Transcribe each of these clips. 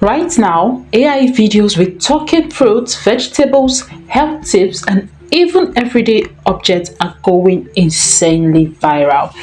Right now, AI videos with talking fruits, vegetables, health tips, and even everyday objects are going insanely viral.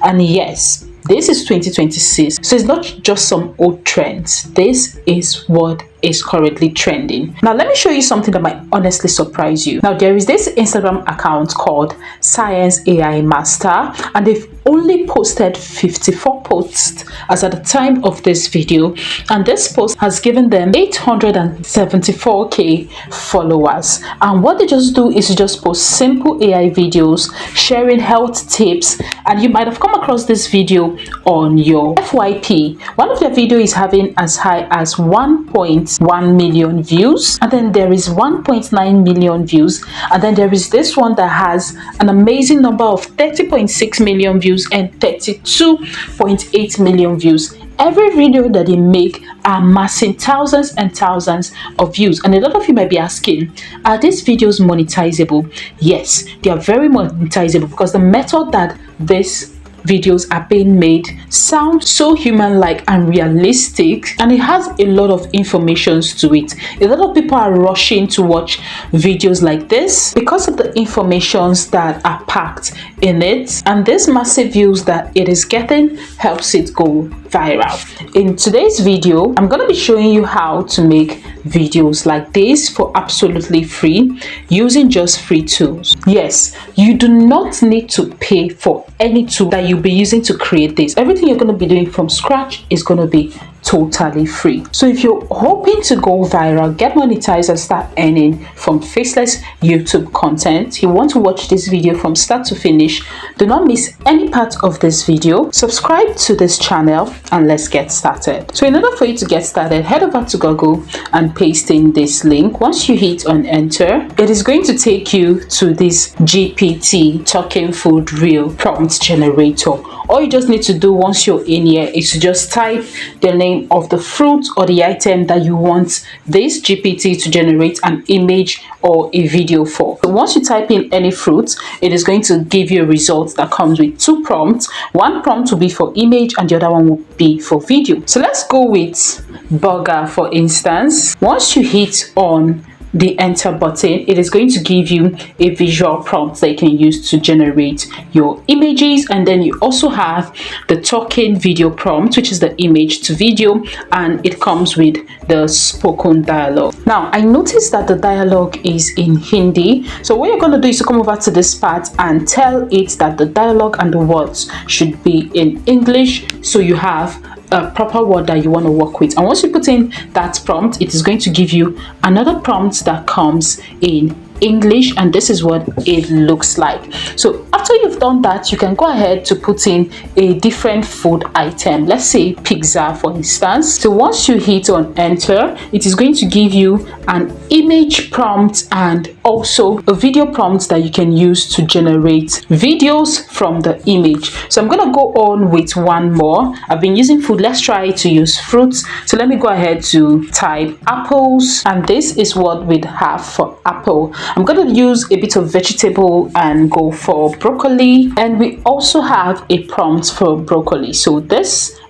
And yes, this is 2026, so it's not just some old trends. This is what is currently trending. Now, let me show you something that might honestly surprise you. Now, there is this Instagram account called Science AI Master, and they've only posted 54 posts as at the time of this video, and this post has given them 874k followers. And what they just do is just post simple AI videos sharing health tips, and you might have come across this video on your FYP. One of their videos is having as high as 1.1 million views, and then there is 1.9 million views, and then there is this one that has an amazing number of 30.6 million views and 32.8 million views. Every video that they make are amassing thousands and thousands of views. And a lot of you might be asking, are these videos monetizable? Yes, they are very monetizable because the method that this videos are being made sound so human-like and realistic, and it has a lot of informations to it. A lot of people are rushing to watch videos like this because of the informations that are packed in it, and this massive views that it is getting helps it go viral. In today's video, I'm going to be showing you how to make videos like this for absolutely free using just free tools. Yes, you do not need to pay for any tool that you'll be using to create this. Everything you're going to be doing from scratch is going to be totally free. So if you're hoping to go viral, get monetized, and start earning from Faceless YouTube content, you want to watch this video from start to finish. Do not miss any part of this video. Subscribe to this channel and let's get started. So in order for you to get started, head over to Google and paste in this link. Once you hit on enter, it is going to take you to this GPT talking food reel prompt generator. All you just need to do once you're in here is to just type the name of the fruit or the item that you want this GPT to generate an image or a video for. So once you type in any fruit, it is going to give you a result that comes with two prompts. One prompt will be for image and the other one will be for video. So let's go with burger, for instance. Once you hit on the enter button, it is going to give you a visual prompt that you can use to generate your images, and then you also have the talking video prompt, which is the image to video, and it comes with the spoken dialogue. Now, I noticed that the dialogue is in Hindi, so what you're going to do is to come over to this part and tell it that the dialogue and the words should be in English, so you have a proper word that you want to work with. And once you put in that prompt, it is going to give you another prompt that comes in English, and this is what it looks like. So after you've done that, you can go ahead to put in a different food item, let's say pizza, for instance. So once you hit on enter, it is going to give you an image prompt and also a video prompt that you can use to generate videos from the image. So I'm gonna go on with one more. I've been using food, let's try to use fruits. So let me go ahead to type apples, and this is what we'd have for apple. I'm going to use a bit of vegetable and go for broccoli, and we also have a prompt for broccoli. So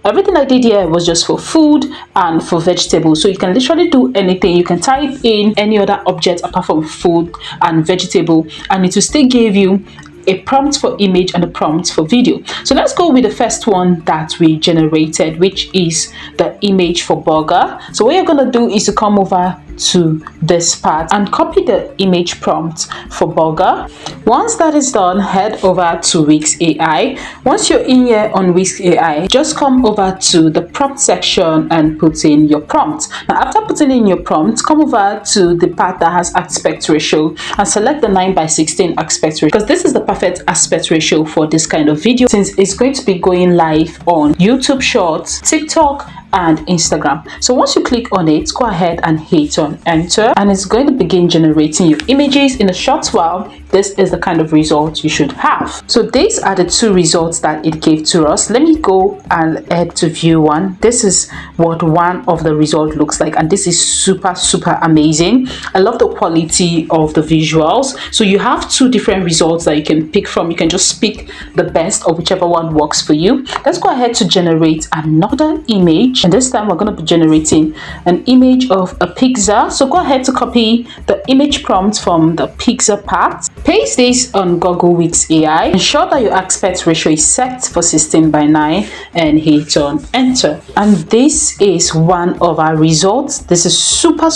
everything I did here was just for food and for vegetables. So you can literally do anything. You can type in any other object apart from food and vegetable, and it will still give you a prompt for image and a prompt for video. So let's go with the first one that we generated, which is the image for burger. So what you're going to do is to come over to this part and copy the image prompt for burger. Once that is done, head over to Wix AI. Once you're in here on Wix AI, just come over to the prompt section and put in your prompt. Now, after putting in your prompt, come over to the part that has aspect ratio and select the 9:16 aspect ratio, because this is the perfect aspect ratio for this kind of video, since it's going to be going live on YouTube Shorts, TikTok, and Instagram. So once you click on it, go ahead and hit on enter, and it's going to begin generating your images. In a short while, this is the kind of result you should have. So these are the two results that it gave to us. Let me go and head to view one. This is what one of the result looks like, and this is super amazing. I love the quality of the visuals. So you have two different results that you can pick from. You can just pick the best or whichever one works for you. Let's go ahead to generate another image, and this time we're going to be generating an image of a pizza. So go ahead to copy the image prompt from the pizza part, paste this on Google Wix AI, ensure that your aspect ratio is set for 16:9, and hit on enter. And this is one of our results. This is super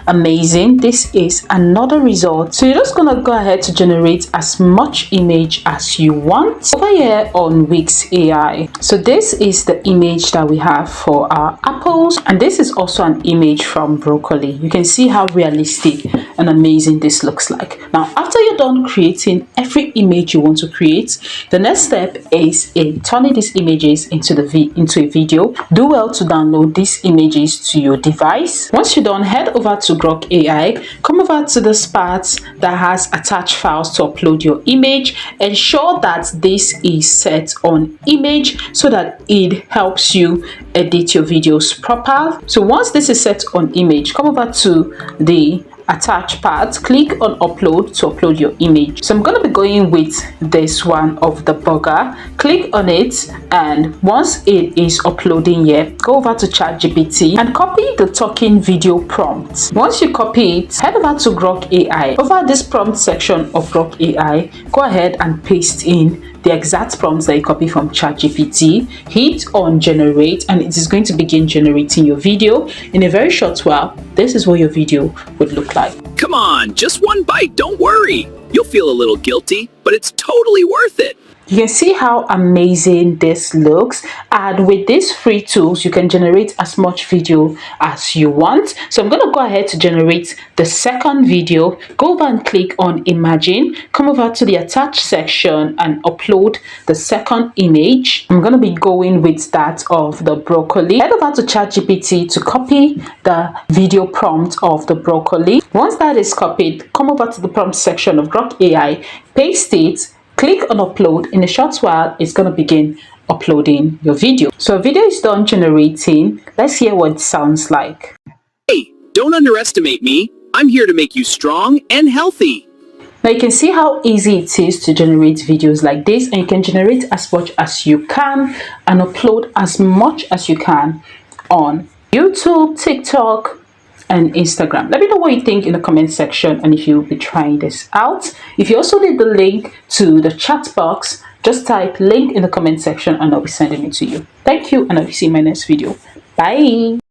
amazing. This is another result. So you're just gonna go ahead to generate as much image as you want over here on Wix AI. So this is the image that we have for our apples, and this is also an image from broccoli. You can see how realistic and amazing this looks like. Now, after you're done creating every image you want to create, the next step is turning these images into a video. Do well to download these images to your device. Once you're done, head over to Grok AI, come over to this part that has attached files to upload your image. Ensure that this is set on image so that it helps you edit your videos proper. So once this is set on image, come over to the attach part, click on upload to upload your image. So I'm going to be going with this one of the burger. Click on it, and once it is uploading here, go over to ChatGPT and copy the talking video prompt. Once you copy it, head over to Grok AI. Over this prompt section of Grok AI, go ahead and paste in the exact prompts that you copy from ChatGPT. Hit on generate, and it is going to begin generating your video. In a very short while, this is what your video would look like. Come on, just one bite, don't worry. You'll feel a little guilty, but it's totally worth it. You can see how amazing this looks, and with these free tools you can generate as much video as you want. So I'm going to go ahead to generate the second video. Go over and click on imagine, come over to the attached section and upload the second image. I'm going to be going with that of the broccoli. Head over to ChatGPT to copy the video prompt of the broccoli. Once that is copied, come over to the prompt section of Grok AI, paste it, click on upload. In a short while, it's going to begin uploading your video. So video is done generating. Let's hear what it sounds like. Hey, don't underestimate me. I'm here to make you strong and healthy. Now you can see how easy it is to generate videos like this, and you can generate as much as you can and upload as much as you can on YouTube, TikTok, and Instagram. Let me know what you think in the comment section, and if you'll be trying this out. If you also need the link to the chat box, just type link in the comment section and I'll be sending it to you. Thank you, and I'll see you in my next video. Bye.